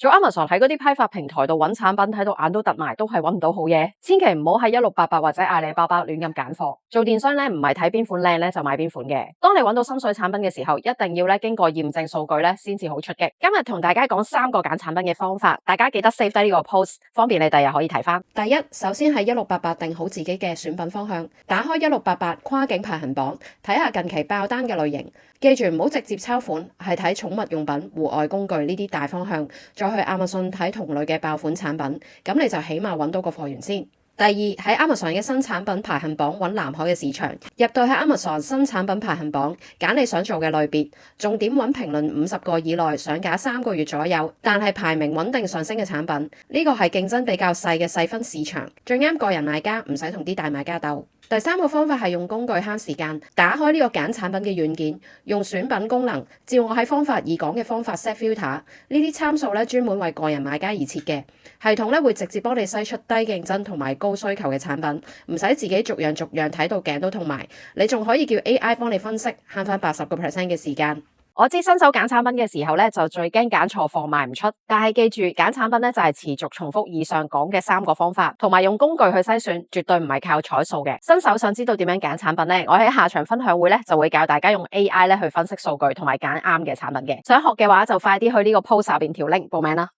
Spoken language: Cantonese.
做 Amazon 喺嗰啲批發平台度揾產品，睇到眼都突埋，都係揾唔到好嘢。千祈唔好喺1688或者阿里巴巴亂咁揀貨。做電商咧，唔係睇邊款靚咧就買邊款嘅。當你揾到心水產品嘅時候，一定要咧經過驗證數據咧先至好出擊。今日同大家講3個揀產品嘅方法，大家記得 save 低呢個 post， 方便你第日可以睇翻。第一，首先係1688定好自己嘅選品方向，打開1688跨境排行榜，睇下近期爆單嘅類型。記住唔好直接抄款，係睇寵物用品、戶外工具呢啲大方向，再去 Amazon 睇同類嘅爆款產品，咁你就起碼揾到個貨源先。第二，喺 Amazon 嘅新產品排行榜揾南海嘅市場，入到喺 Amazon 新產品排行榜，揀你想做嘅類別，重點揾評論50個以內，上架3個月左右，但係排名穩定上升嘅產品，呢個係競爭比較細嘅細分市場，最啱個人買家，唔使同啲大買家鬥。第3個方法係用工具慳時間，打開呢個揀產品嘅軟件，用選品功能，照我喺方法2講嘅方法 set filter， 呢啲參數咧專門為個人買家而設嘅，系統咧會直接幫你篩出低競爭同埋高需求嘅產品，唔使自己逐樣睇到頸都痛埋，你仲可以叫 AI 幫你分析，慳翻80% 嘅時間。我知新手揀產品嘅時候咧，就最驚揀錯貨賣唔出。但係記住，揀產品咧就係持續重複以上講嘅3個方法，同埋用工具去篩選，絕對唔係靠彩數嘅。新手想知道點樣揀產品咧，我喺下場分享會咧就會教大家用 AI 咧去分析數據，同埋揀啱嘅產品嘅。想學嘅話就快啲去呢個 post 下邊條 link 報名啦。